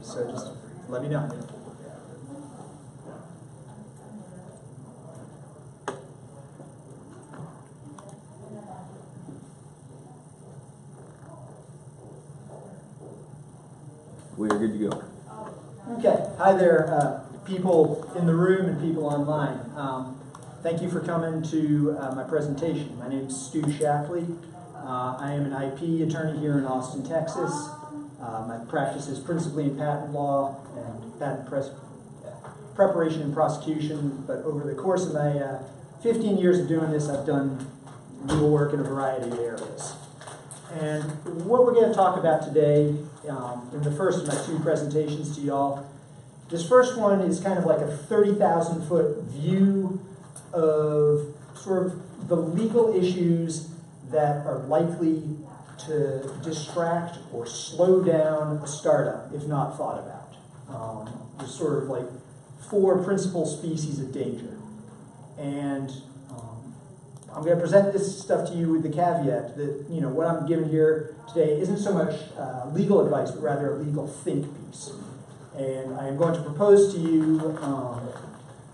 so just let me know. We're good to go. Okay, hi there, people in the room and people online. Thank you for coming to my presentation. My name is Stuart Shapley. I am an IP attorney here in Austin, Texas. My practice is principally in patent law and patent preparation and prosecution, but over the course of my 15 years of doing this, I've done legal work in a variety of areas. And what we're going to talk about today, in the first of my two presentations to y'all, this first one is kind of like a 30,000-foot view of sort of the legal issues that are likely to distract or slow down a startup if not thought about. There's sort of like 4 principal species of danger. And I'm going to present this stuff to you with the caveat that, you know, what I'm giving here today isn't so much legal advice, but rather a legal think piece. And I am going to propose to you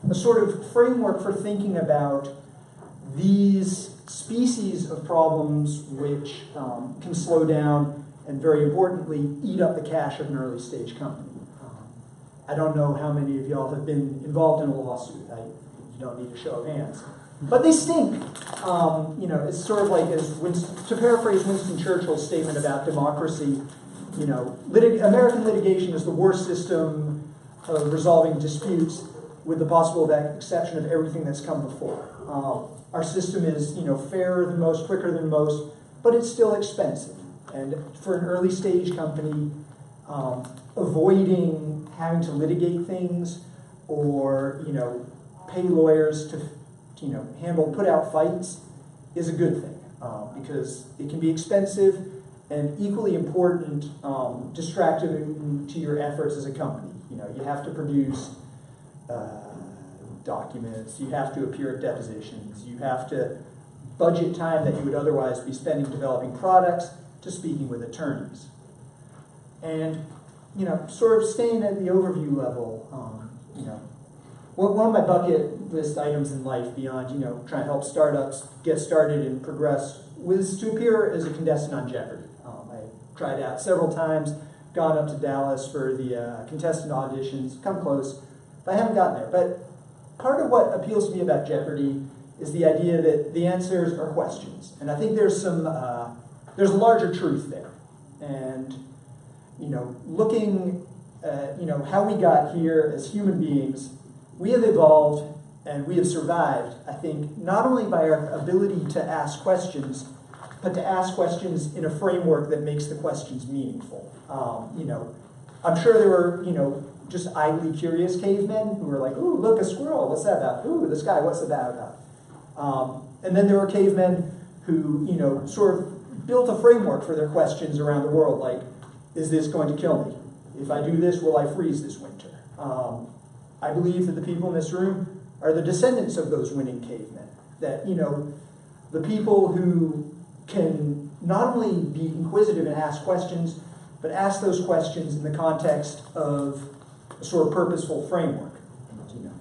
a sort of framework for thinking about these species of problems which can slow down and, very importantly, eat up the cash of an early stage company. I don't know how many of y'all have been involved in a lawsuit. You don't need a show of hands. But they stink. You know, it's sort of like, to paraphrase Winston Churchill's statement about democracy, you know, American litigation is the worst system of resolving disputes, with the possible exception of everything that's come before. Our system is, you know, fairer than most, quicker than most, but it's still expensive. And for an early stage company, avoiding having to litigate things or, you know, pay lawyers to, you know, put out fights is a good thing, because it can be expensive and equally important, distracting to your efforts as a company. You know, you have to produce documents, you have to appear at depositions, you have to budget time that you would otherwise be spending developing products to speaking with attorneys. And, you know, sort of staying at the overview level, you know, one of my bucket list items in life beyond, you know, trying to help startups get started and progress was to appear as a contestant on Jeopardy. I tried out several times, gone up to Dallas for the contestant auditions, come close, but I haven't gotten there. But part of what appeals to me about Jeopardy is the idea that the answers are questions. And I think there's there's a larger truth there. And, you know, looking at, you know, how we got here as human beings, we have evolved and we have survived, I think, not only by our ability to ask questions, but to ask questions in a framework that makes the questions meaningful. You know, I'm sure there were, you know, just idly curious cavemen who were like, ooh, look, a squirrel, what's that about? Ooh, the sky, what's that about? And then there were cavemen who, you know, sort of built a framework for their questions around the world, like, is this going to kill me? If I do this, will I freeze this winter? I believe that the people in this room are the descendants of those winning cavemen. That, you know, the people who can not only be inquisitive and ask questions, but ask those questions in the context of a sort of purposeful framework. You know,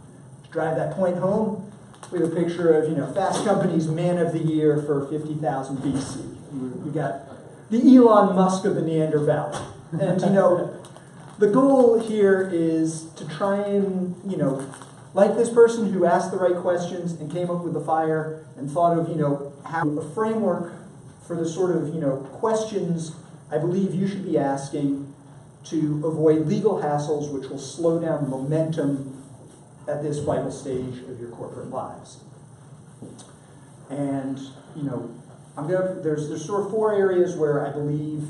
to drive that point home, we have a picture of, you know, Fast Company's Man of the Year for 50,000 BC. We got the Elon Musk of the Neander Valley. And, you know, the goal here is to try and, you know, like this person who asked the right questions and came up with the fire and thought of, you know, how a framework for the sort of, you know, questions I believe you should be asking to avoid legal hassles which will slow down the momentum at this vital stage of your corporate lives. And, you know, there's sort of 4 areas where I believe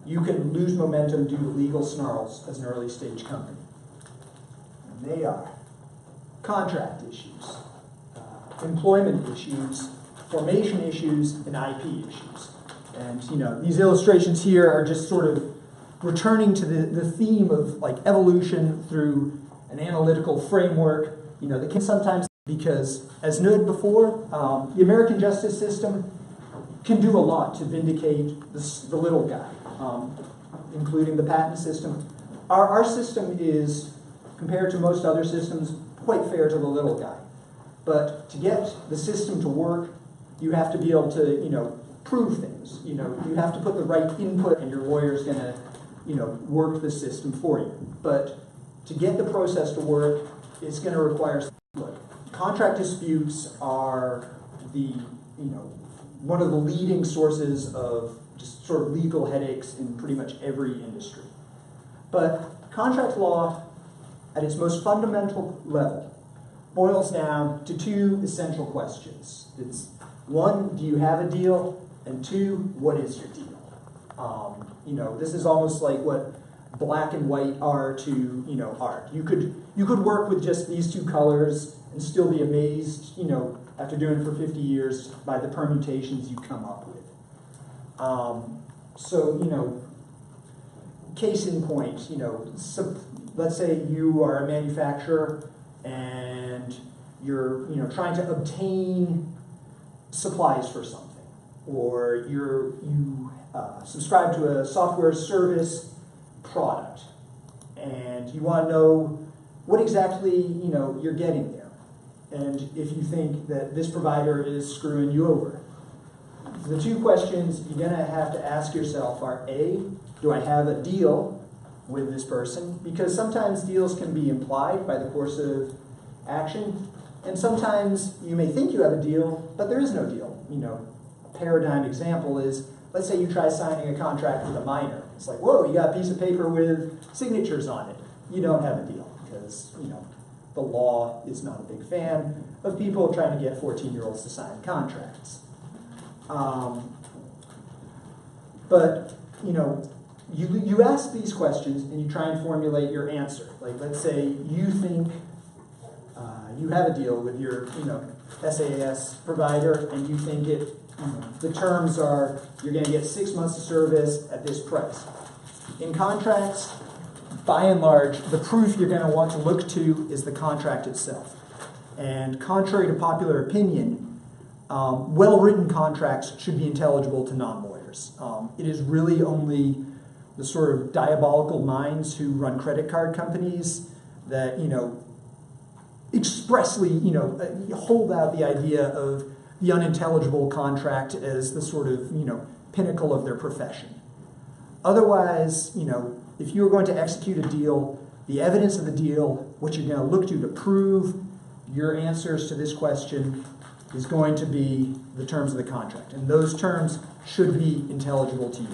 you can lose momentum due to legal snarls as an early stage company. And they are contract issues, employment issues, formation issues, and IP issues. And, you know, these illustrations here are just sort of returning to the theme of, like, evolution through an analytical framework. You know, that can sometimes, because as noted before, the American justice system can do a lot to vindicate the little guy, including the patent system. our system is, compared to most other systems, quite fair to the little guy. But to get the system to work, you have to be able to, prove things. You have to put the right input, and your lawyer's going to, work the system for you. But to get the process to work, it's going to require some input. Contract disputes are one of the leading sources of just sort of legal headaches in pretty much every industry. But contract law, at its most fundamental level, boils down to two essential questions. It's one, do you have a deal? And two, what is your deal? This is almost like what black and white are to art. You could work with just these two colors and still be amazed, after doing it for 50 years by the permutations you come up with. Case in point, let's say you are a manufacturer and you're trying to obtain supplies for something, or you subscribe to a software service product, and you want to know what exactly you're getting there, and if you think that this provider is screwing you over. The two questions you're going to have to ask yourself are: A, do I have a deal with this person? Because sometimes deals can be implied by the course of action, and sometimes you may think you have a deal, but there is no deal. A paradigm example is, let's say you try signing a contract with a miner. It's like, whoa, you got a piece of paper with signatures on it. You don't have a deal because, the law is not a big fan of people trying to get 14-year-olds to sign contracts. But you ask these questions and you try and formulate your answer. Like, let's say you think you have a deal with your SAS provider, and you think the terms are you're going to get 6 months of service at this price. In contracts, by and large, the proof you're going to want to look to is the contract itself. And contrary to popular opinion, well-written contracts should be intelligible to non-lawyers. It is really only the sort of diabolical minds who run credit card companies that, expressly, hold out the idea of the unintelligible contract as the sort of, pinnacle of their profession. Otherwise, if you're going to execute a deal, the evidence of the deal, what you're going to look to prove your answers to this question, is going to be the terms of the contract. And those terms should be intelligible to you.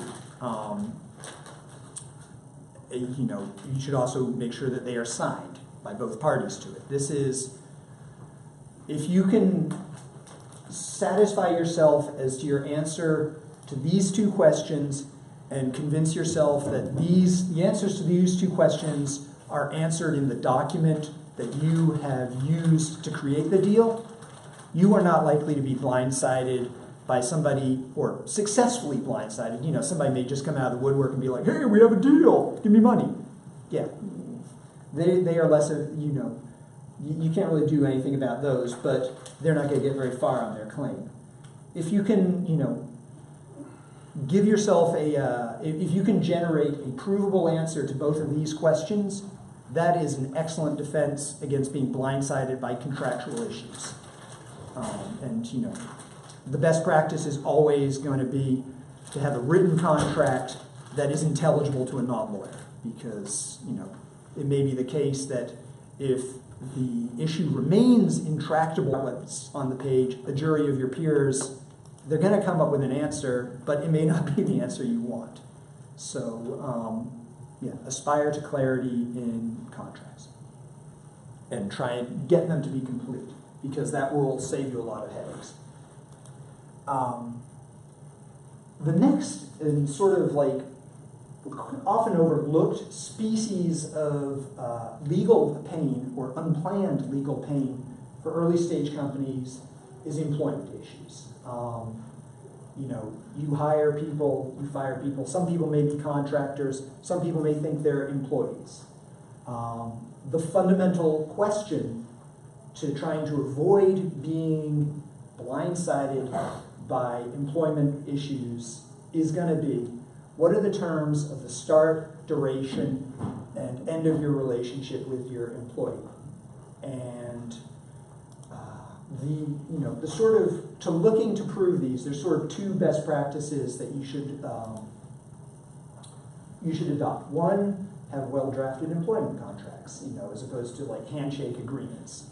You should also make sure that they are signed by both parties to it. This is, if you can satisfy yourself as to your answer to these two questions and convince yourself that the answers to these two questions are answered in the document that you have used to create the deal, you are not likely to be blindsided by somebody, or successfully blindsided. Somebody may just come out of the woodwork and be like, hey, we have a deal, give me money. Yeah, they are less of, you can't really do anything about those, but they're not going to get very far on their claim. If you can, give yourself if you can generate a provable answer to both of these questions, that is an excellent defense against being blindsided by contractual issues. The best practice is always going to be to have a written contract that is intelligible to a non-lawyer, because, it may be the case that if the issue remains intractable on the page, a jury of your peers, they're going to come up with an answer, but it may not be the answer you want. So, aspire to clarity in contracts and try and get them to be complete, because that will save you a lot of headaches. The next, and sort of like often overlooked species of legal pain, or unplanned legal pain for early stage companies, is employment issues. You hire people, you fire people. Some people may be contractors. Some people may think they're employees. The fundamental question to trying to avoid being blindsided by employment issues is going to be, what are the terms of the start, duration, and end of your relationship with your employee. And the sort of, to looking to prove these, there's sort of two best practices that you should adopt. One, have well-drafted employment contracts, as opposed to like handshake agreements.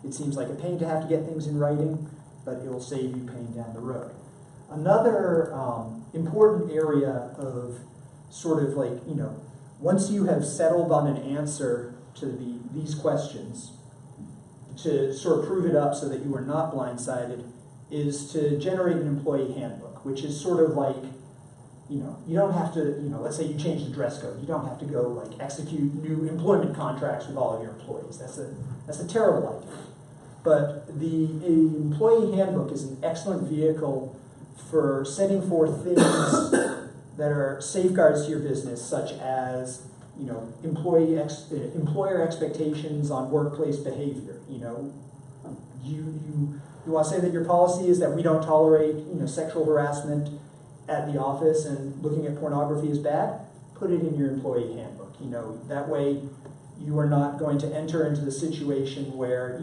It seems like a pain to have to get things in writing, but it will save you pain down the road. Another important area of sort of like, once you have settled on an answer to these questions, to sort of prove it up so that you are not blindsided, is to generate an employee handbook, which is sort of like, you don't have to, let's say you change the dress code. You don't have to go like execute new employment contracts with all of your employees. That's a terrible idea. But the employee handbook is an excellent vehicle for setting forth things that are safeguards to your business, such as employer expectations on workplace behavior. You want to say that your policy is that we don't tolerate sexual harassment at the office, and looking at pornography is bad. Put it in your employee handbook. That way you are not going to enter into the situation where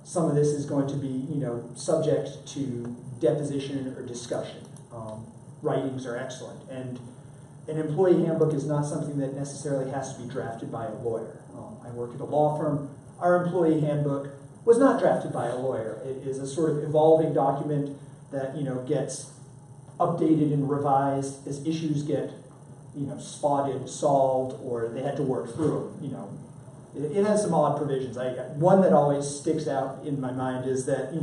some of this is going to be subject to deposition or discussion. Writings are excellent, and an employee handbook is not something that necessarily has to be drafted by a lawyer. I work at a law firm. Our employee handbook was not drafted by a lawyer. It is a sort of evolving document that gets updated and revised as issues get spotted, solved, or they had to work through them. It has some odd provisions. One that always sticks out in my mind is that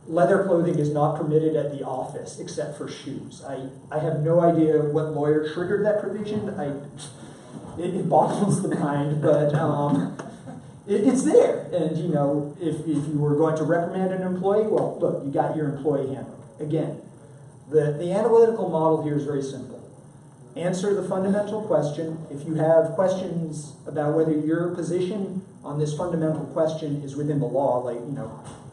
leather clothing is not permitted at the office except for shoes. I have no idea what lawyer triggered that provision. It boggles the mind, but it's there. And if you were going to reprimand an employee, well, look, you got your employee handbook. Again, the analytical model here is very simple. Answer the fundamental question. If you have questions about whether your position on this fundamental question is within the law, like,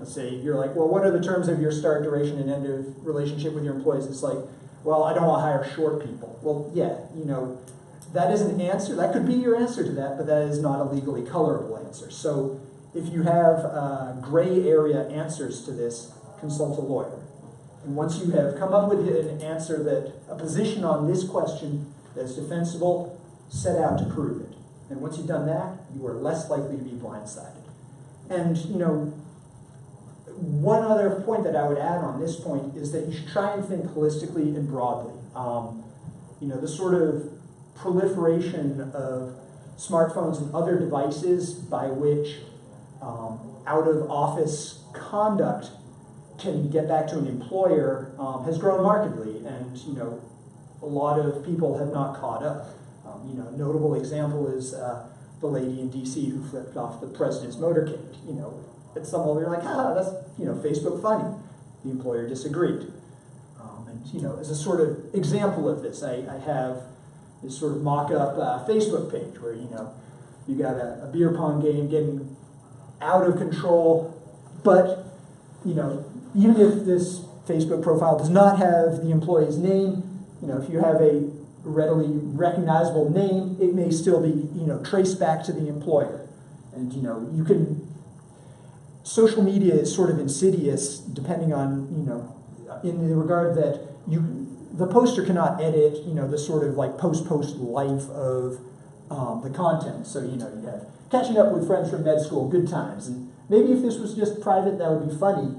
let's say you're like, well, what are the terms of your start, duration, and end of relationship with your employees? It's like, well, I don't want to hire short people. Well, yeah, that is an answer. That could be your answer to that, but that is not a legally colorable answer. So if you have gray area answers to this, consult a lawyer. And once you have come up with an answer, that a position on this question that's defensible, set out to prove it. And once you've done that, you are less likely to be blindsided. And one other point that I would add on this point is that you should try and think holistically and broadly. The sort of proliferation of smartphones and other devices by which out-of-office conduct can get back to an employer has grown markedly, and a lot of people have not caught up. A notable example is the lady in D.C. who flipped off the president's motorcade. At some level you're like, that's Facebook funny. The employer disagreed, and as a sort of example of this, I have this sort of mock-up Facebook page where you got a beer pong game getting out of control, but even if this Facebook profile does not have the employee's name, if you have a readily recognizable name, it may still be traced back to the employer. And you can, social media is sort of insidious depending on in the regard that the poster cannot edit the sort of like post life of the content. So you have catching up with friends from med school, good times, and maybe if this was just private, that would be funny.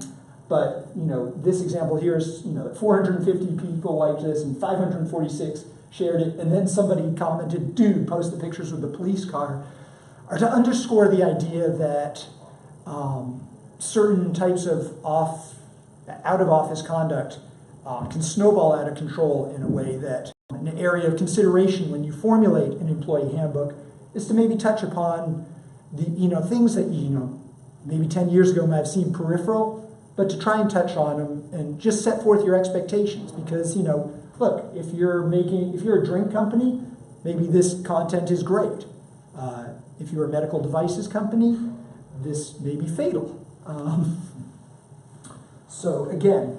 But this example here is that 450 people liked this and 546 shared it, and then somebody commented, "Dude, post the pictures with the police car," are to underscore the idea that certain types of out-of-office conduct can snowball out of control in a way that an area of consideration when you formulate an employee handbook is to maybe touch upon the things that maybe 10 years ago might have seemed peripheral, but to try and touch on them and just set forth your expectations. Because look, if you're a drink company, maybe this content is great. If you're a medical devices company, this may be fatal. So again,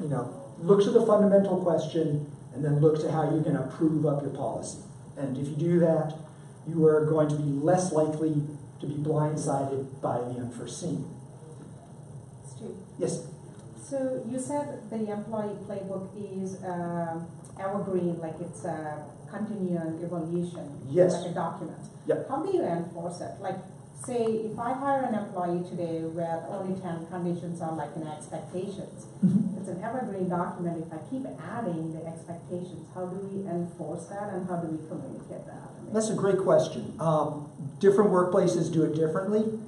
look to the fundamental question and then look to how you're going to prove up your policy. And if you do that, you are going to be less likely to be blindsided by the unforeseen. Stu, Yes? so you said the employee playbook is evergreen, like it's a continual evolution, Yes. like a document. Yep. How do you enforce it? Like, say, if I hire an employee today where only 10 conditions are like expectations, it's an evergreen document. If I keep adding the expectations, how do we enforce that and how do we communicate that? That's a great question. Different workplaces do it differently.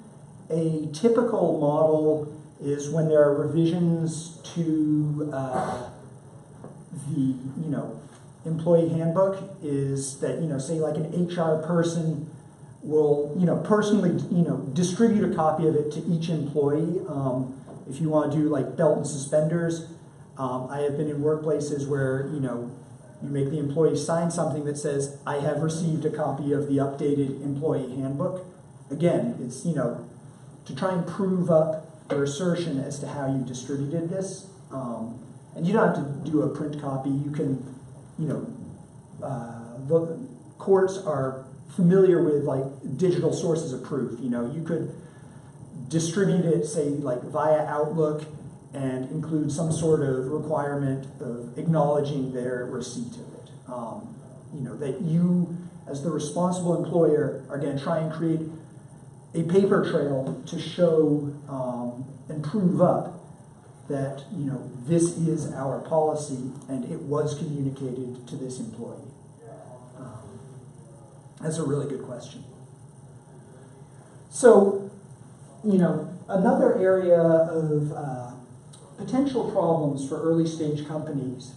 A typical model is when there are revisions to the employee handbook, is that say like an HR person will personally distribute a copy of it to each employee. If you want to do like belt and suspenders, I have been in workplaces where you make the employee sign something that says, I have received a copy of the updated employee handbook. Again, it's to try and prove up your assertion as to how you distributed this. And you don't have to do a print copy. You can, the courts are familiar with like digital sources of proof. You could distribute it, say like via Outlook, and include some sort of requirement of acknowledging their receipt of it. That you, as the responsible employer, are going to try and create a paper trail to show and prove up that this is our policy and it was communicated to this employee. That's a really good question. So, another area of potential problems for early stage companies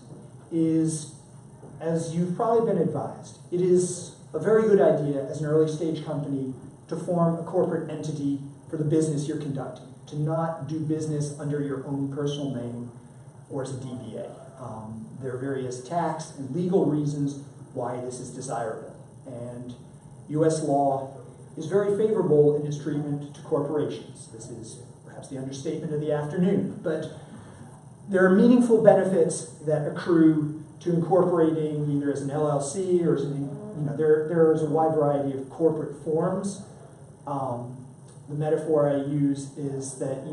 is, as you've probably been advised, it is a very good idea as an early stage company to form a corporate entity for the business you're conducting, to not do business under your own personal name or as a DBA. There are various tax and legal reasons why this is desirable. And U.S. law is very favorable in its treatment to corporations. This is perhaps the understatement of the afternoon, but there are meaningful benefits that accrue to incorporating either as an LLC or as there is a wide variety of corporate forms. The metaphor I use is that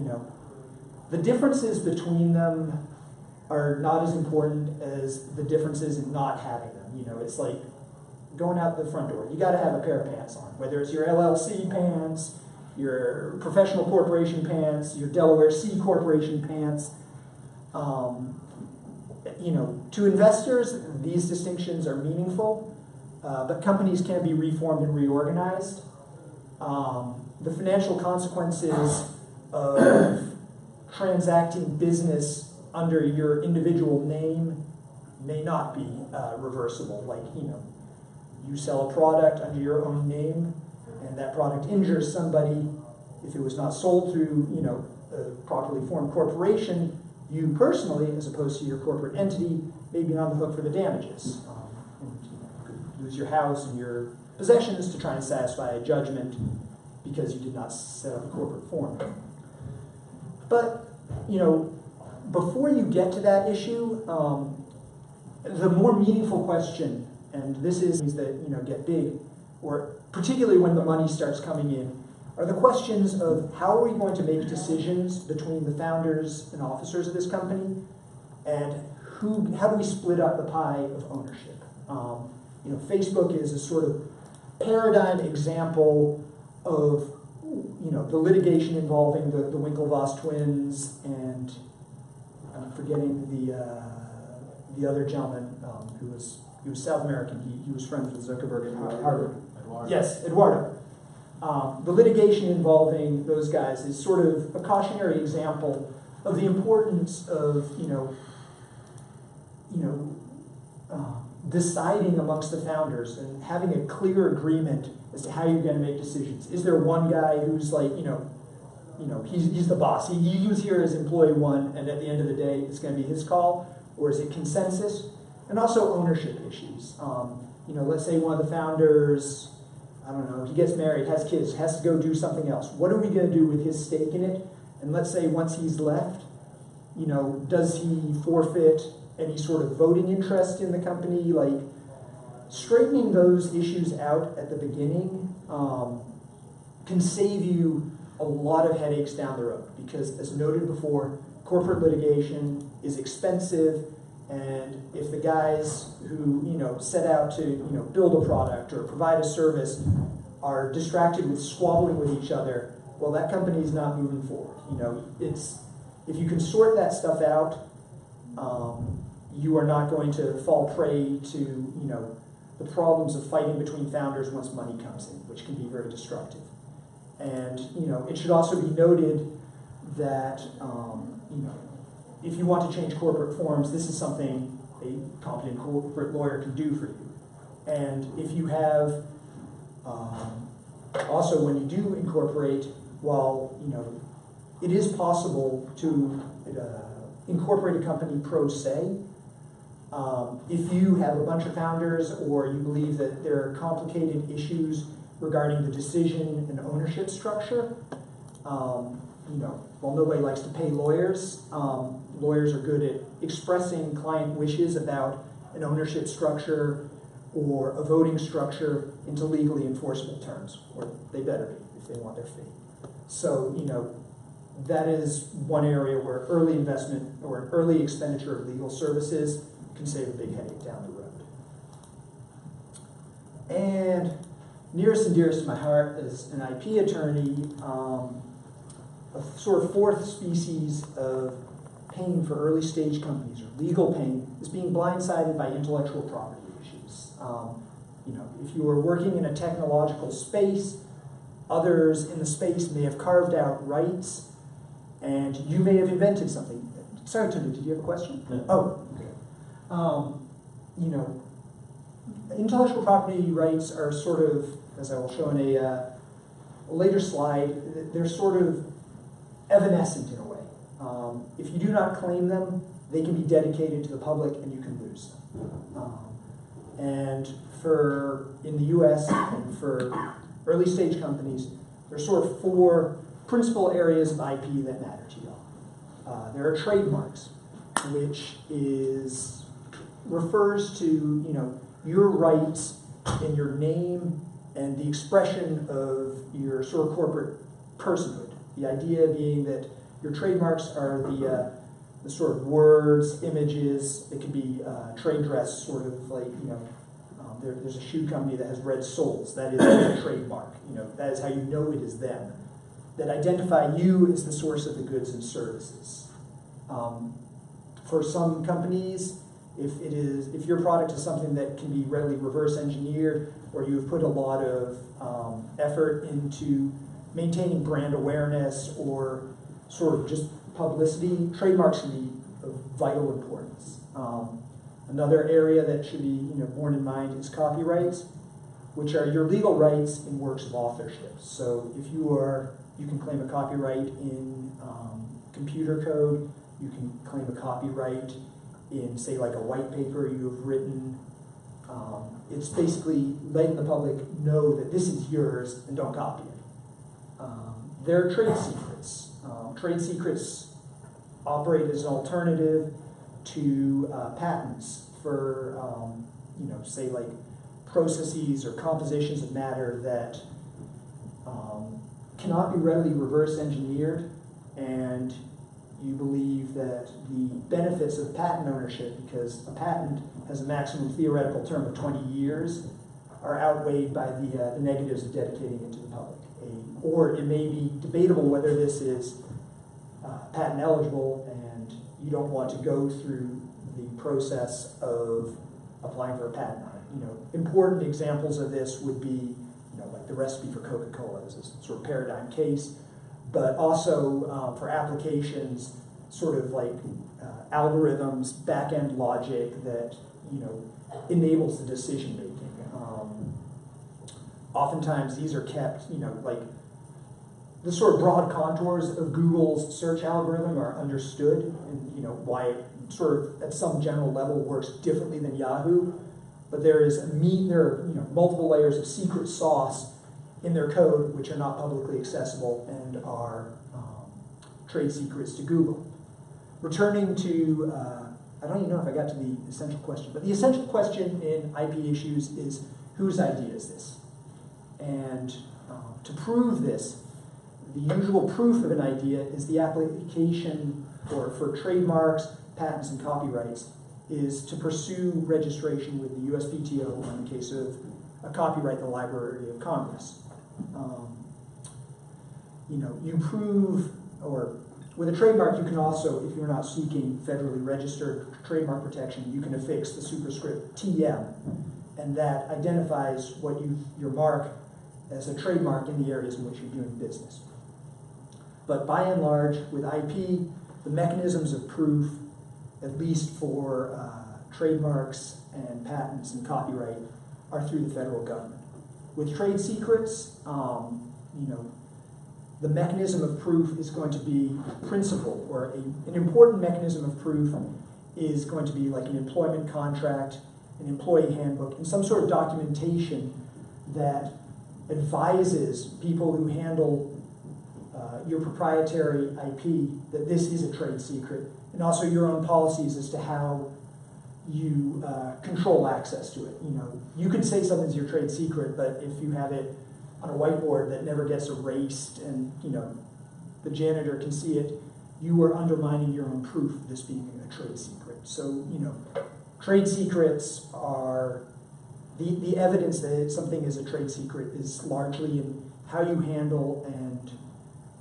the differences between them are not as important as the differences in not having them. It's like going out the front door. You got to have a pair of pants on, whether it's your LLC pants, your professional corporation pants, your Delaware C corporation pants. To investors, these distinctions are meaningful, but companies can be reformed and reorganized. The financial consequences of transacting business under your individual name may not be reversible. Like, you sell a product under your own name, and that product injures somebody. If it was not sold through, a properly formed corporation, you personally, as opposed to your corporate entity, may be on the hook for the damages. And you could lose your house and your possessions to try and satisfy a judgment because you did not set up a corporate form. But, before you get to that issue, the more meaningful question, and this is that get big, or particularly when the money starts coming in, are the questions of how are we going to make decisions between the founders and officers of this company, and how do we split up the pie of ownership? Facebook is a sort of paradigm example of the litigation involving the Winklevoss twins, and I'm forgetting the other gentleman who was South American. He was friends with Zuckerberg at Harvard. Eduardo. Yes, Eduardo. The litigation involving those guys is sort of a cautionary example of the importance of deciding amongst the founders and having a clear agreement as to how you're going to make decisions. Is there one guy who's like he's the boss? He was here as employee one, and at the end of the day, it's going to be his call, or is it consensus? And also ownership issues. Let's say one of the founders, I don't know, he gets married, has kids, has to go do something else. What are we going to do with his stake in it? And let's say once he's left, does he forfeit any sort of voting interest in the company? straightening those issues out at the beginning can save you a lot of headaches down the road, because as noted before, corporate litigation is expensive, and if the guys who set out to build a product or provide a service are distracted with squabbling with each other, well, that company is not moving forward. If you can sort that stuff out, you are not going to fall prey to the problems of fighting between founders once money comes in, which can be very destructive. And it should also be noted that if you want to change corporate forms, this is something a competent corporate lawyer can do for you. And if you have also, when you do incorporate, while it is possible to incorporate a company pro se, if you have a bunch of founders or you believe that there are complicated issues regarding the decision and ownership structure, while nobody likes to pay lawyers, lawyers are good at expressing client wishes about an ownership structure or a voting structure into legally enforceable terms, or they better be if they want their fee. So, that is one area where early investment or early expenditure of legal services can save a big headache down the road. And nearest and dearest to my heart as an IP attorney, a sort of fourth species of pain for early stage companies, or legal pain, is being blindsided by intellectual property issues. If you are working in a technological space, others in the space may have carved out rights, and you may have invented something. Sorry, Tony, did you have a question? No. Oh, okay. Intellectual property rights are sort of, as I will show in a later slide, they're sort of evanescent in a way. If you do not claim them, they can be dedicated to the public and you can lose them. And in the US and for early stage companies, there's sort of four principal areas of IP that matter to y'all. There are trademarks, which refers to your rights in your name and the expression of your sort of corporate personhood. The idea being that your trademarks are the sort of words, images. It can be trade dress, sort of like there's a shoe company that has red soles. That is a trademark. That is how you know it is them. That identify you as the source of the goods and services. For some companies, if your product is something that can be readily reverse engineered, or you've put a lot of effort into maintaining brand awareness or sort of just publicity, trademarks can be of vital importance. Another area that should be borne in mind is copyrights, which are your legal rights in works of authorship. So if you can claim a copyright in computer code, you can claim a copyright in, say, like a white paper you have written. It's basically letting the public know that this is yours and don't copy it. There are trade secrets. Trade secrets operate as an alternative to patents for, say, like processes or compositions of matter that cannot be readily reverse engineered, and you believe that the benefits of patent ownership, because a patent has a maximum theoretical term of 20 years, are outweighed by the negatives of dedicating it to the public. Or it may be debatable whether this is patent eligible, and you don't want to go through the process of applying for a patent on it. Important examples of this would be, like the recipe for Coca-Cola is a sort of paradigm case, but also for applications, sort of like algorithms, back-end logic that enables the decision making. Oftentimes these are kept, like the sort of broad contours of Google's search algorithm are understood, and why it sort of at some general level works differently than Yahoo. But there are multiple layers of secret sauce in their code which are not publicly accessible and are trade secrets to Google. Returning to I don't even know if I got to the essential question, but the essential question in IP issues is whose idea is this? And to prove this, the usual proof of an idea is the application for trademarks, patents, and copyrights is to pursue registration with the USPTO in the case of a copyright in the Library of Congress. You prove, or with a trademark, you can also, if you're not seeking federally registered trademark protection, you can affix the superscript TM, and that identifies your mark as a trademark in the areas in which you're doing business. But by and large, with IP, the mechanisms of proof, at least for trademarks and patents and copyright, are through the federal government. With trade secrets, the mechanism of proof is going to be principal, or an important mechanism of proof is going to be like an employment contract, an employee handbook, and some sort of documentation that advises people who handle your proprietary IP that this is a trade secret, and also your own policies as to how you control access to it. You could say something's your trade secret, but if you have it on a whiteboard that never gets erased and the janitor can see it, you are undermining your own proof of this being a trade secret. So trade secrets are the evidence that something is a trade secret is largely in how you handle and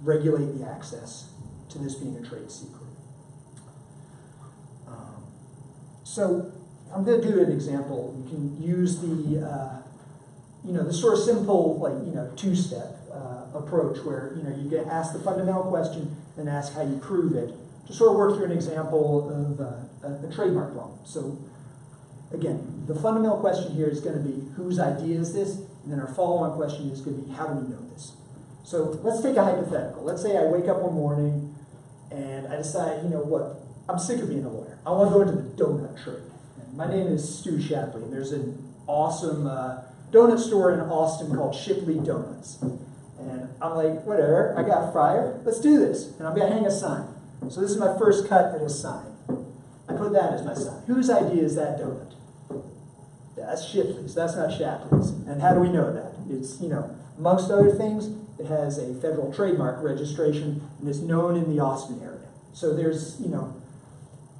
regulate the access to this being a trade secret. So I'm going to do an example. You can use the sort of simple two-step approach where you get asked the fundamental question and ask how you prove it to sort of work through an example of a trademark problem. So again, the fundamental question here is going to be whose idea is this, and then our follow-on question is going to be how do we know this? So let's take a hypothetical. Let's say I wake up one morning and I decide, I'm sick of being a lawyer. I want to go into the donut trade. And my name is Stuart Shapley, and there's an awesome donut store in Austin called Shipley Donuts. And I'm like, whatever, I got a fryer, let's do this. And I'm going to hang a sign. So this is my first cut at a sign. I put that as my sign. Whose idea is that donut? That's Shipley's, that's not Shapley's. And how do we know that? It's, amongst other things, it has a federal trademark registration and is known in the Austin area. So there's,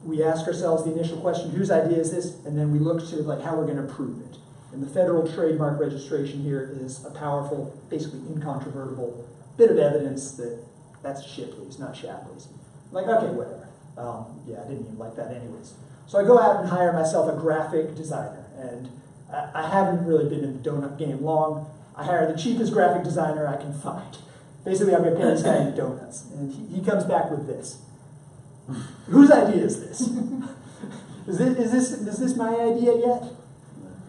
we ask ourselves the initial question, whose idea is this? And then we look to how we're going to prove it. And the federal trademark registration here is a powerful, basically incontrovertible bit of evidence that that's Shipley's, not Shapley's. I'm like, okay, whatever. I didn't even like that anyways. So I go out and hire myself a graphic designer. And I haven't really been in the donut game long. I hire the cheapest graphic designer I can find. Basically, I'm going to pay this guy in donuts. And he comes back with this. Whose idea is this? Is this my idea yet?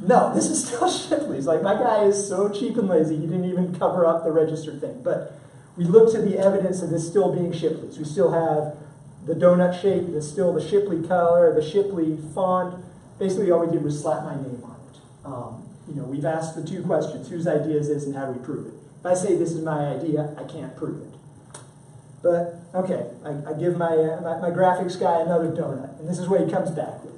No, this is still Shipley's. My guy is so cheap and lazy, he didn't even cover up the registered thing. But we look to the evidence of this still being Shipley's. We still have the donut shape, there's still the Shipley color, the Shipley font. Basically, all we did was slap my name on it. We've asked the two questions, whose idea is this and how do we prove it? If I say this is my idea, I can't prove it. But, okay, I give my graphics guy another donut, and this is what he comes back with.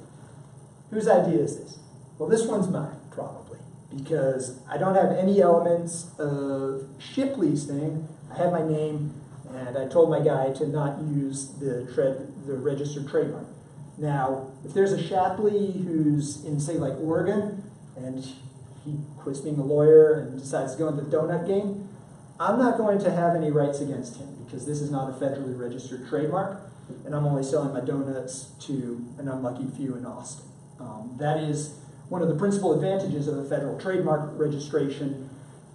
Whose idea is this? Well, this one's mine, probably, because I don't have any elements of Shipley's thing. I have my name, and I told my guy to not use the registered trademark. Now, if there's a Shapley who's in, say, Oregon, and he quits being a lawyer and decides to go into the donut game, I'm not going to have any rights against him, because this is not a federally registered trademark, and I'm only selling my donuts to an unlucky few in Austin. That is one of the principal advantages of a federal trademark registration,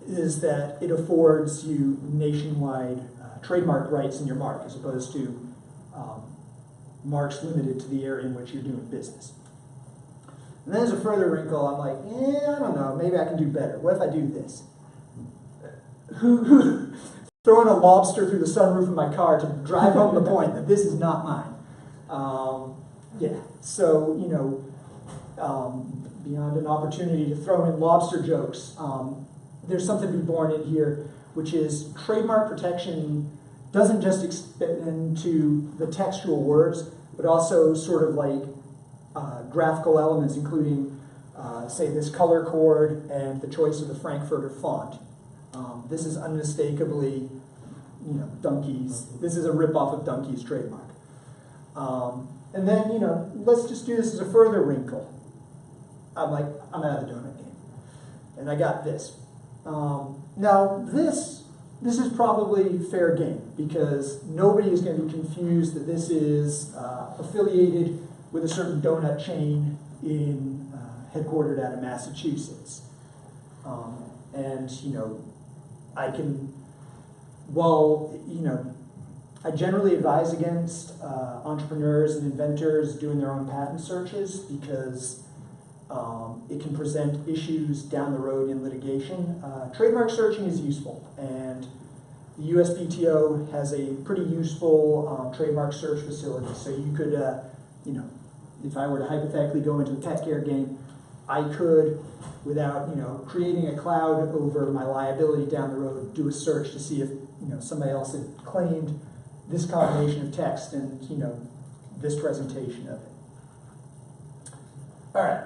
is that it affords you nationwide trademark rights in your mark, as opposed to marks limited to the area in which you're doing business. And then as a further wrinkle, I'm like, I don't know, maybe I can do better. What if I do this? Throwing a lobster through the sunroof of my car to drive home the point that this is not mine. So, beyond an opportunity to throw in lobster jokes, there's something to be born in here, which is trademark protection doesn't just extend to the textual words, but also sort of graphical elements, including, say, this color chord and the choice of the Frankfurter font. This is unmistakably, Donkey's. This is a ripoff of Donkey's trademark. And then, let's just do this as a further wrinkle. I'm out of the donut game. And I got this. Now, this is probably fair game, because nobody is going to be confused that this is affiliated with a certain donut chain headquartered out of Massachusetts. And, I can, I generally advise against entrepreneurs and inventors doing their own patent searches, because it can present issues down the road in litigation. Trademark searching is useful, and the USPTO has a pretty useful trademark search facility. So you could, if I were to hypothetically go into the pet care game, I could, without creating a cloud over my liability down the road, do a search to see if somebody else had claimed this combination of text and this presentation of it. All right.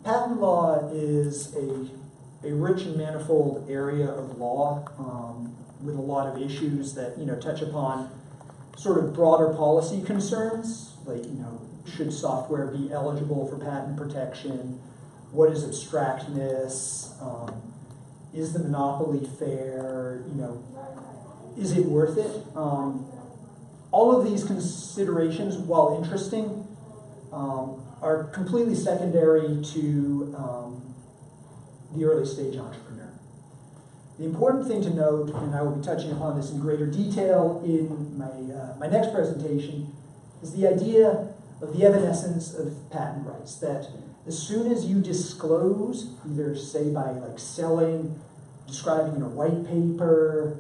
Patent law is a rich and manifold area of law with a lot of issues that touch upon sort of broader policy concerns, like should software be eligible for patent protection? What is abstractness? Is the monopoly fair? Is it worth it? All of these considerations, while interesting, are completely secondary to the early stage entrepreneur. The important thing to note, and I will be touching upon this in greater detail in my next presentation, is the idea of the evanescence of patent rights, that as soon as you disclose, either say by selling, describing in a white paper,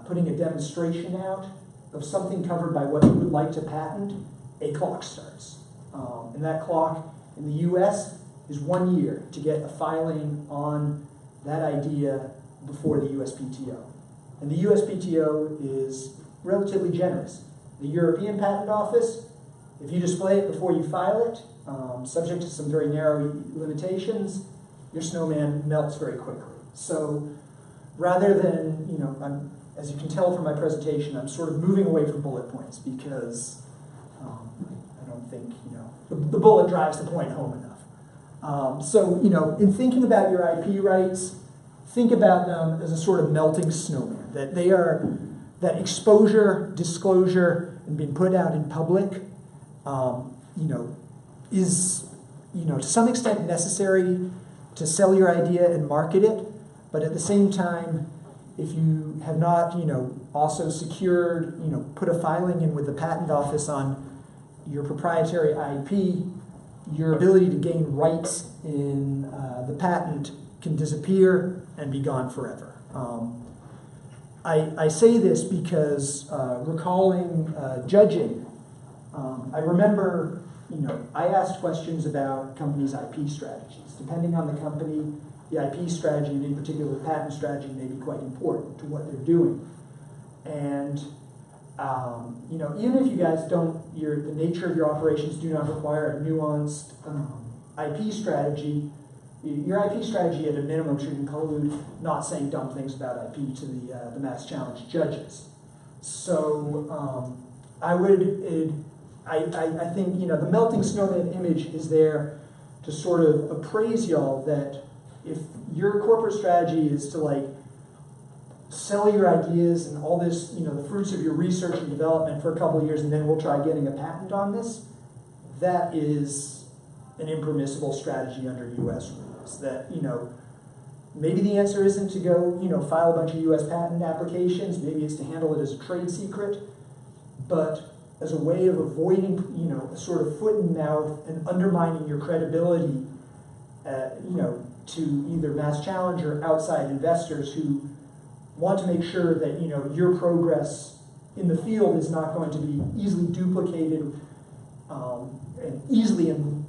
putting a demonstration out of something covered by what you would like to patent, a clock starts. And that clock in the US is 1 year to get a filing on that idea before the USPTO. And the USPTO is relatively generous. The European Patent Office, if you display it before you file it, subject to some very narrow limitations, your snowman melts very quickly. So rather than, as you can tell from my presentation, I'm sort of moving away from bullet points, because I don't think, the bullet drives the point home enough. So, in thinking about your IP rights, think about them as a sort of melting snowman, that they are, that exposure, disclosure, and being put out in public, is, to some extent necessary to sell your idea and market it, but at the same time, if you have not, also secured, put a filing in with the patent office on your proprietary IP, your ability to gain rights in the patent can disappear and be gone forever. I say this because recalling judging, I remember, I asked questions about companies' IP strategies. Depending on the company, the IP strategy, and in particular the patent strategy, may be quite important to what they're doing. And even if you guys don't, the nature of your operations do not require a nuanced IP strategy, your IP strategy at a minimum should include not saying dumb things about IP to the mass challenge judges. So I think the melting snowman image is there to sort of appraise y'all that if your corporate strategy is to sell your ideas and all this, the fruits of your research and development for a couple of years, and then we'll try getting a patent on this, that is an impermissible strategy under US rules. That, maybe the answer isn't to go, file a bunch of US patent applications, maybe it's to handle it as a trade secret, but as a way of avoiding, a sort of foot in mouth and undermining your credibility, to either mass challenge or outside investors who want to make sure that your progress in the field is not going to be easily duplicated and easily and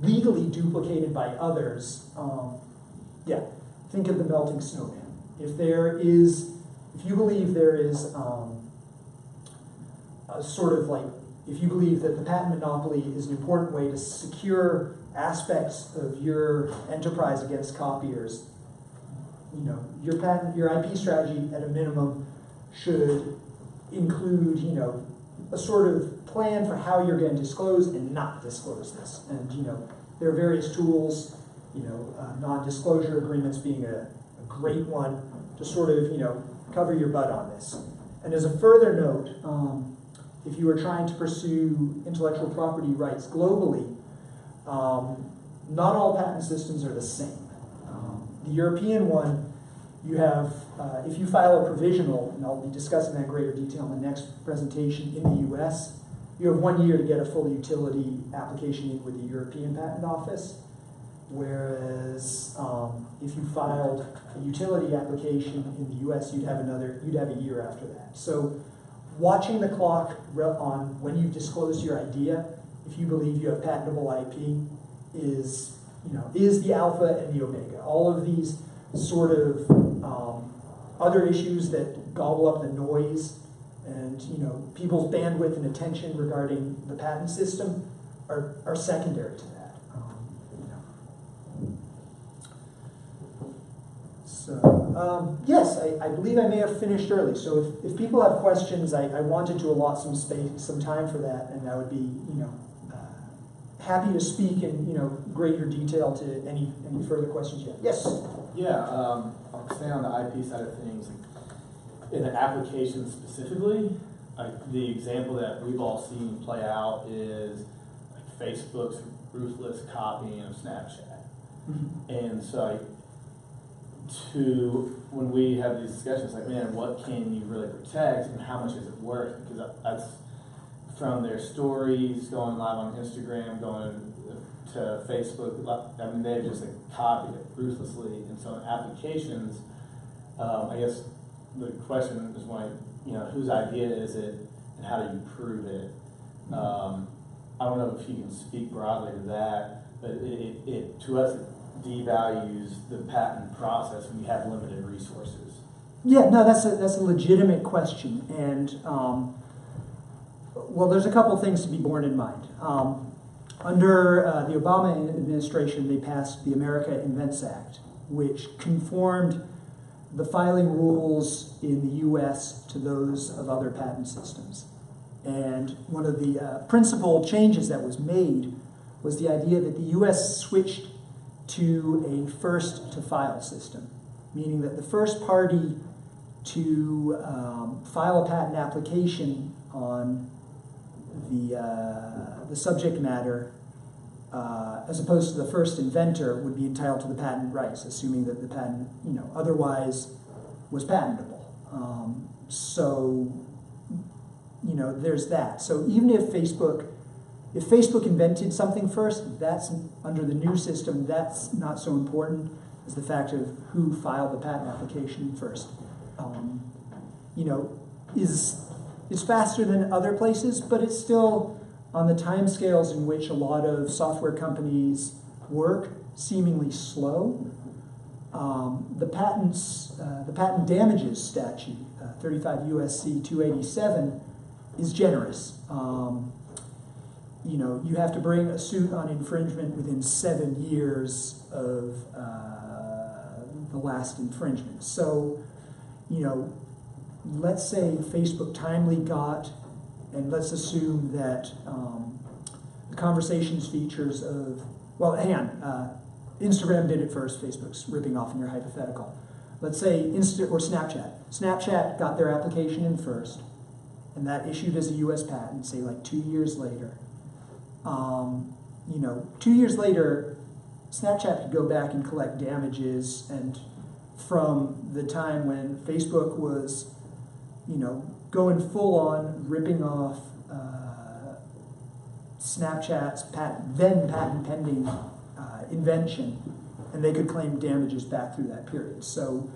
legally duplicated by others. Think of the melting snowman. If you believe there is a sort of if you believe that the patent monopoly is an important way to secure aspects of your enterprise against copiers, your IP strategy at a minimum should include, a sort of plan for how you're going to disclose and not disclose this. And, there are various tools, non-disclosure agreements being a great one to sort of, cover your butt on this. And as a further note, if you are trying to pursue intellectual property rights globally, not all patent systems are the same. The European one, you have, if you file a provisional, and I'll be discussing that in greater detail in the next presentation, in the US, you have 1 year to get a full utility application in with the European Patent Office, whereas if you filed a utility application in the US, you'd have a year after that. So watching the clock on when you've disclosed your idea, if you believe you have patentable IP, is the alpha and the omega. All of these sort of other issues that gobble up the noise and people's bandwidth and attention regarding the patent system are secondary to that. So yes, I believe I may have finished early. So if people have questions, I wanted to allot some space, some time for that, and I would be happy to speak in greater detail to any further questions you have. Yes. Yeah, I'll stay on the IP side of things. In the application specifically, the example that we've all seen play out is like Facebook's ruthless copying of Snapchat. Mm-hmm. And so when we have these discussions, like, man, what can you really protect and how much is it worth? Because that's from their stories, going live on Instagram, going to Facebook. I mean, they've just copied it ruthlessly. And so in applications, I guess the question is whose idea is it and how do you prove it? I don't know if you can speak broadly to that, but it to us, it devalues the patent process when you have limited resources. Yeah, no, that's a legitimate question, and well, there's a couple things to be borne in mind. Under the Obama administration, they passed the America Invents Act, which conformed the filing rules in the U.S. to those of other patent systems. And one of the principal changes that was made was the idea that the U.S. switched to a first-to-file system, meaning that the first party to file a patent application on the subject matter, as opposed to the first inventor, would be entitled to the patent rights, assuming that the patent, otherwise was patentable. So, there's that. So even if Facebook invented something first, that's under the new system, that's not so important as the fact of who filed the patent application first. It's faster than other places, but it's still on the timescales in which a lot of software companies work, seemingly slow. The patent damages statute, 35 U.S.C. 287, is generous. You have to bring a suit on infringement within 7 years of the last infringement. So, let's say Facebook timely got, and let's assume that the conversations features of, well, hang on, Instagram did it first, Facebook's ripping off in your hypothetical. Let's say Snapchat. Snapchat got their application in first, and that issued as a U.S. patent, say 2 years later. 2 years later, Snapchat could go back and collect damages, and from the time when Facebook was, going full on ripping off Snapchat's then patent pending invention, and they could claim damages back through that period. So,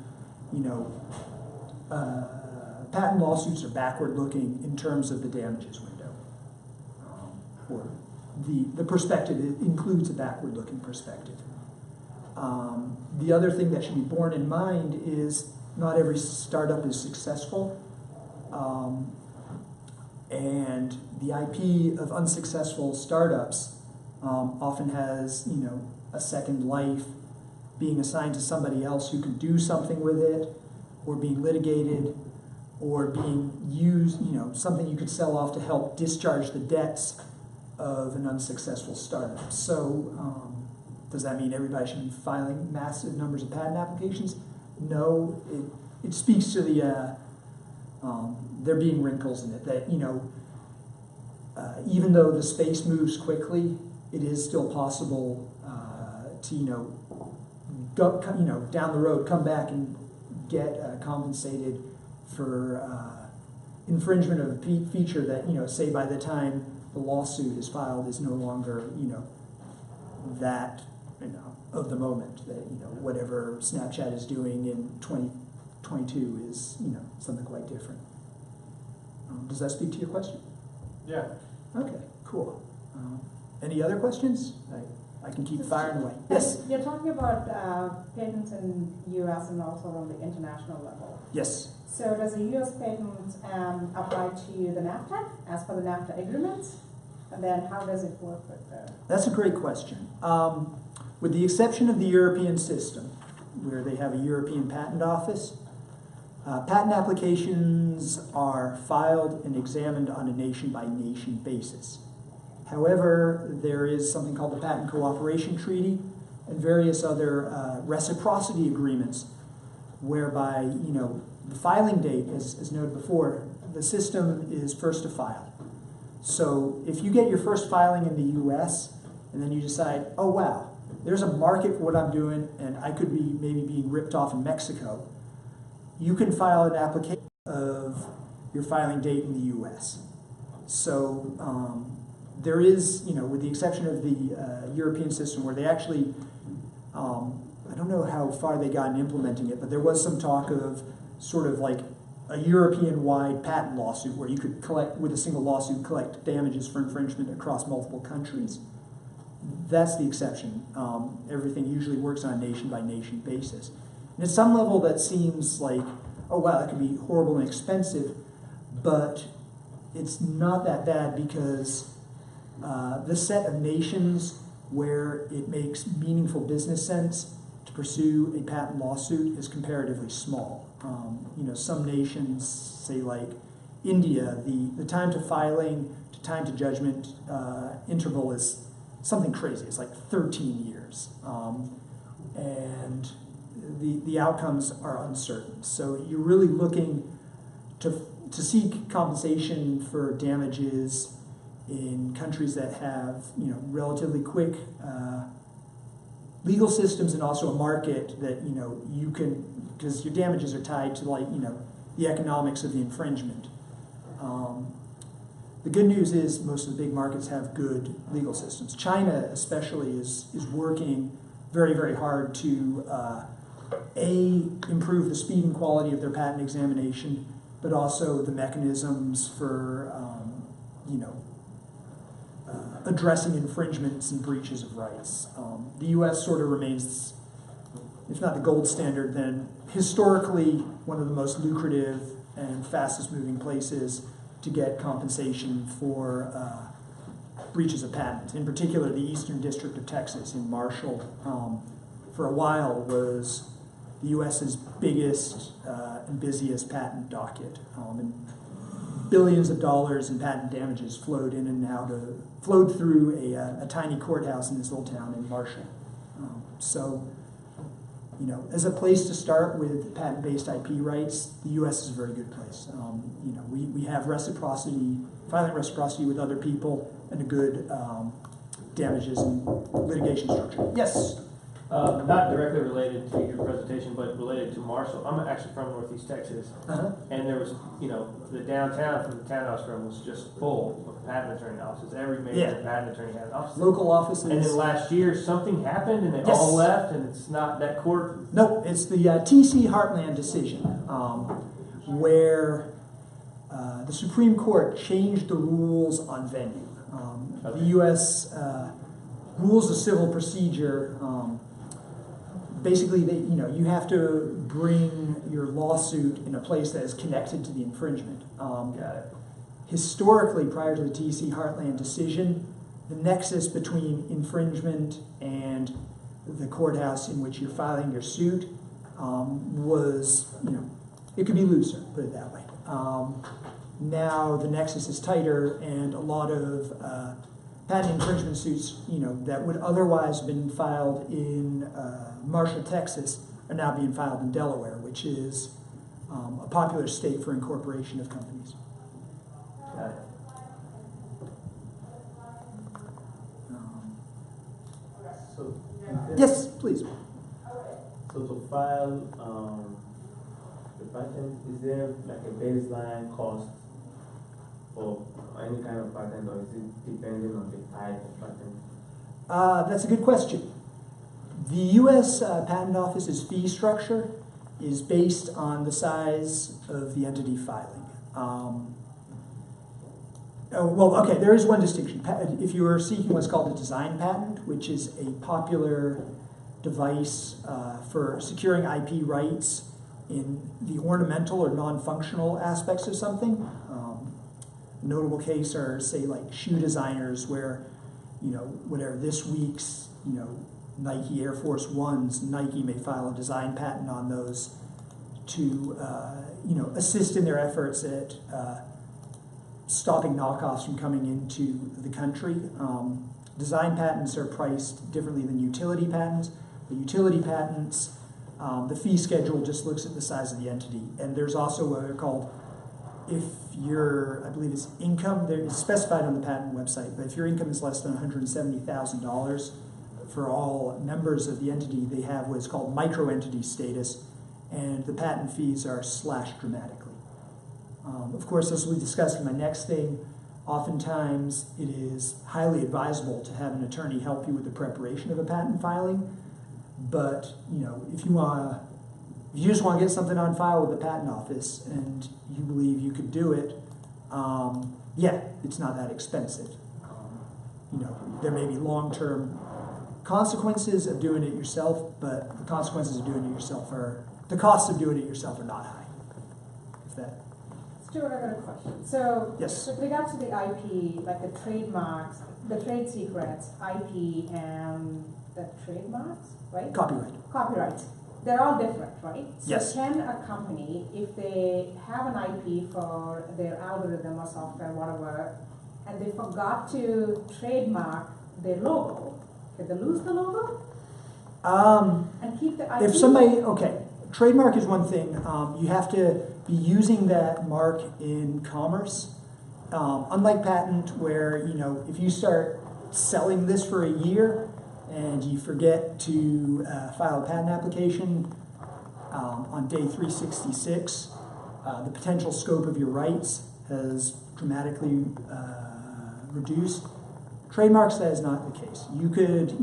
patent lawsuits are backward looking in terms of the damages window. Or the perspective, it includes a backward looking perspective. The other thing that should be borne in mind is not every startup is successful. And the IP of unsuccessful startups often has, a second life, being assigned to somebody else who can do something with it, or being litigated, or being used, something you could sell off to help discharge the debts of an unsuccessful startup. So does that mean everybody should be filing massive numbers of patent applications? No, it speaks to the there being wrinkles in it, that, even though the space moves quickly, it is still possible to, go, down the road, come back and get compensated for infringement of a feature that, say by the time the lawsuit is filed is no longer, that, of the moment, that, whatever Snapchat is doing in 2022 is, something quite different. Does that speak to your question? Yeah. Okay, cool. Any other questions? I can keep firing away. Yes? You're talking about patents in US and also on the international level. Yes. So does a US patent apply to the NAFTA as per the NAFTA agreements? And then how does it work with the... That's a great question. With the exception of the European system, where they have a European patent office, patent applications are filed and examined on a nation-by-nation basis. However, there is something called the Patent Cooperation Treaty and various other reciprocity agreements whereby, the filing date, as noted before, the system is first to file. So if you get your first filing in the US and then you decide, oh wow, there's a market for what I'm doing and I could be maybe being ripped off in Mexico, you can file an application of your filing date in the US. So there is, with the exception of the European system where they actually, I don't know how far they got in implementing it, but there was some talk of sort of like a European-wide patent lawsuit where you could collect, with a single lawsuit, collect damages for infringement across multiple countries. That's the exception. Everything usually works on a nation-by-nation basis. And at some level that seems like, oh wow, that can be horrible and expensive, but it's not that bad because the set of nations where it makes meaningful business sense to pursue a patent lawsuit is comparatively small. Some nations, say like India, the time to filing to time to judgment interval is something crazy. It's like 13 years. And the outcomes are uncertain. So you're really looking to seek compensation for damages in countries that have relatively quick legal systems and also a market that you can, because your damages are tied to the economics of the infringement. The good news is most of the big markets have good legal systems. China especially is working very, very hard to improve the speed and quality of their patent examination, but also the mechanisms for addressing infringements and breaches of rights. The U.S. sort of remains, if not the gold standard, then historically one of the most lucrative and fastest moving places to get compensation for breaches of patent. In particular, the Eastern District of Texas in Marshall, for a while was the U.S.'s biggest and busiest patent docket. And billions of dollars in patent damages flowed in and out of, flowed through a tiny courthouse in this little town in Marshall. So, as a place to start with patent-based IP rights, the U.S. is a very good place. We have reciprocity, filing reciprocity with other people, and a good damages and litigation structure. Yes? Not directly related to your presentation, but related to Marshall. I'm actually from Northeast Texas, and there was, the downtown from the townhouse from was just full of patent attorney offices. Every major patent attorney had an office. Local offices. And then last year something happened, and they all left, and it's not that court. No, it's the TC Heartland decision, where the Supreme Court changed the rules on venue. The U.S. Rules of Civil Procedure. Basically, you have to bring your lawsuit in a place that is connected to the infringement. Got it. historically, prior to the TC Heartland decision, the nexus between infringement and the courthouse in which you're filing your suit was, it could be looser, put it that way. Now the nexus is tighter, and a lot of patent infringement suits, that would otherwise have been filed in Marshall, Texas, are now being filed in Delaware, which is a popular state for incorporation of companies. Got it. So, Yes, please. so to file the patent, is there like a baseline cost for any kind of patent, or is it depending on the type of patent? That's a good question. The U.S. Patent Office's fee structure is based on the size of the entity filing. There is one distinction. If you are seeking what's called a design patent, which is a popular device for securing IP rights in the ornamental or non-functional aspects of something. Notable case are, say, like shoe designers, where, whatever this week's, Nike Air Force Ones, Nike may file a design patent on those to, assist in their efforts at stopping knockoffs from coming into the country. Design patents are priced differently than utility patents. The utility patents, the fee schedule just looks at the size of the entity. And there's also what are called, if your, I believe it's income, it's specified on the patent website, but if your income is less than $170,000, for all members of the entity, they have what is called micro-entity status, and the patent fees are slashed dramatically. Of course, as we discussed in my next thing, oftentimes it is highly advisable to have an attorney help you with the preparation of a patent filing. But if you just want to get something on file with the patent office and you believe you could do it, it's not that expensive. There may be long-term consequences of doing it yourself, but the consequences of doing it yourself the costs of doing it yourself are not high. If that. Stuart, I got a question. So, Yes. with regards to the IP, like the trademarks, the trade secrets, IP, and the trademarks, right? Copyright. Copyrights. They're all different, right? So Yes. can a company, if they have an IP for their algorithm or software, whatever, and they forgot to trademark their logo, can they lose the logo and keep the IP? If somebody, trademark is one thing. You have to be using that mark in commerce. Unlike patent, where, if you start selling this for a year and you forget to file a patent application on day 366, the potential scope of your rights has dramatically reduced. Trademarks, that is not the case. You could,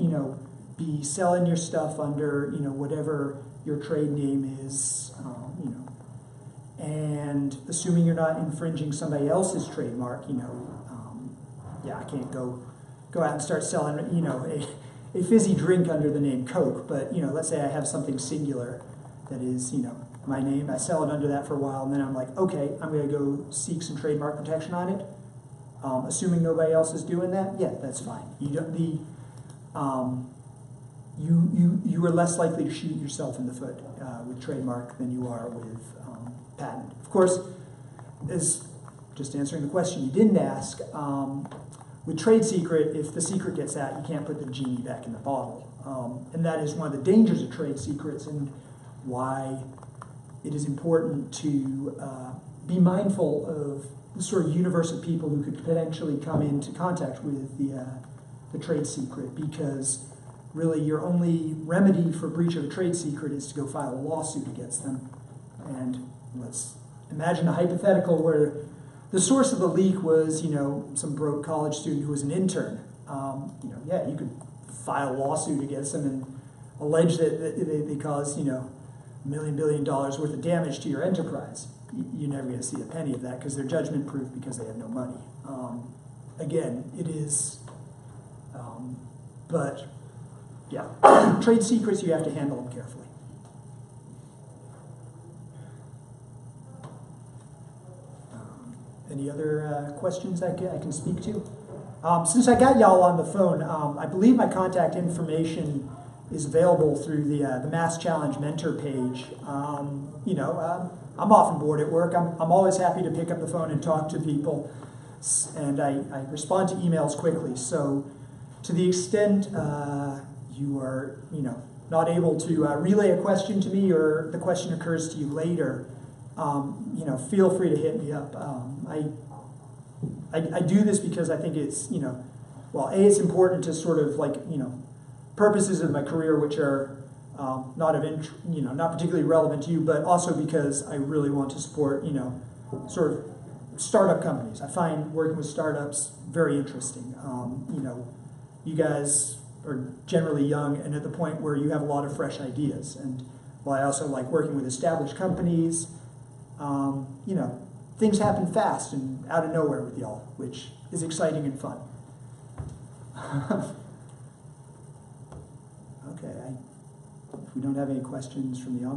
be selling your stuff under, whatever your trade name is, and assuming you're not infringing somebody else's trademark, I can't go out and start selling, a fizzy drink under the name Coke, but, let's say I have something singular that is, my name, I sell it under that for a while, and then I'm like, okay, I'm going to go seek some trademark protection on it. Assuming nobody else is doing that, that's fine. You are less likely to shoot yourself in the foot with trademark than you are with patent. Of course, as just answering the question you didn't ask, with trade secret, if the secret gets out, you can't put the genie back in the bottle. And that is one of the dangers of trade secrets, and why it is important to be mindful of the sort of universe of people who could potentially come into contact with the trade secret, because really your only remedy for breach of a trade secret is to go file a lawsuit against them. And let's imagine a hypothetical where the source of the leak was, some broke college student who was an intern. You could file a lawsuit against them and allege that they caused, $1 billion worth of damage to your enterprise. You're never going to see a penny of that because they're judgment proof because they have no money. Again, it is, trade secrets, you have to handle them carefully. Any other questions I can speak to? Since I got y'all on the phone, I believe my contact information is available through the Mass Challenge Mentor page. I'm often bored at work. I'm always happy to pick up the phone and talk to people, and I respond to emails quickly. So to the extent you are, not able to relay a question to me, or the question occurs to you later, feel free to hit me up. I do this because I think it's, it's important to sort of purposes of my career, which are not particularly relevant to you, but also because I really want to support, sort of startup companies. I find working with startups very interesting. You guys are generally young and at the point where you have a lot of fresh ideas. And while I also like working with established companies, things happen fast and out of nowhere with y'all, which is exciting and fun. Okay, if we don't have any questions from the audience.